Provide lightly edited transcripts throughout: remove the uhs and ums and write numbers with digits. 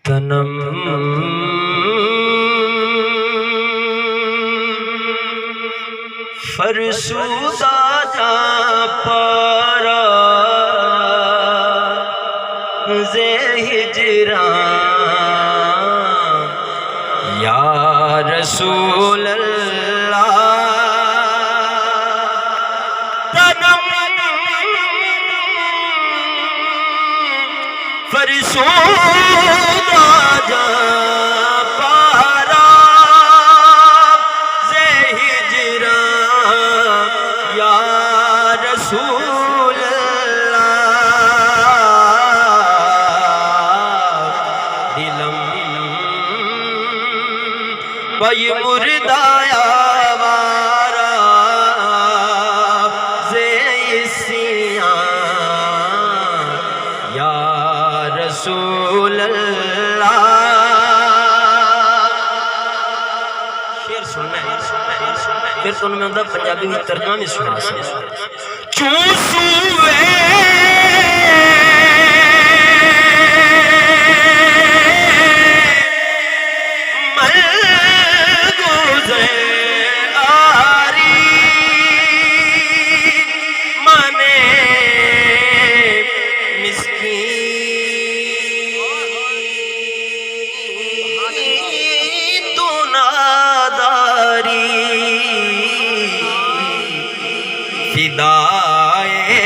تنم فرسودہ جا پارا زے ہجران یا رسول اللہ تنم فرسودہ جا پارا زے ہجران یا رسول اللہ دلم بھائی مردایا وارا زے اسیان یا رسول اللہ شیر سننا ہے پھر تو انہوں نے پنجابی میں ترجمہ میں سنا چوسوے فدائے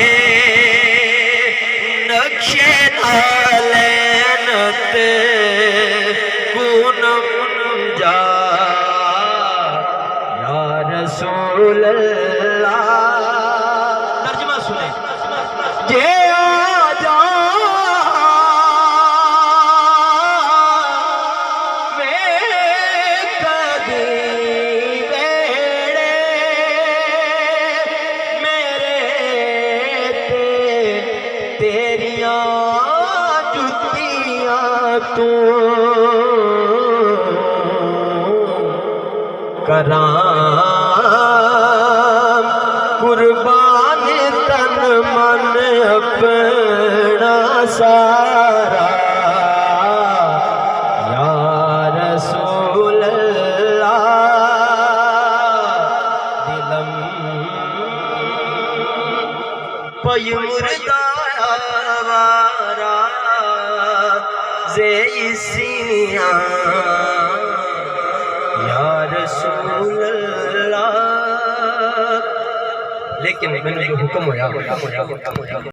نقشِ نالینت کونم جا یا رسول اللہ ترجمہ سنیں جے آجا تیریاں جتیاں تو کرام قربان تن من اپنا سارا یا رسول اللہ دلم پئی مردہ زے اسیان یا رسول اللہ لیکن میں نے جو حکم ہوا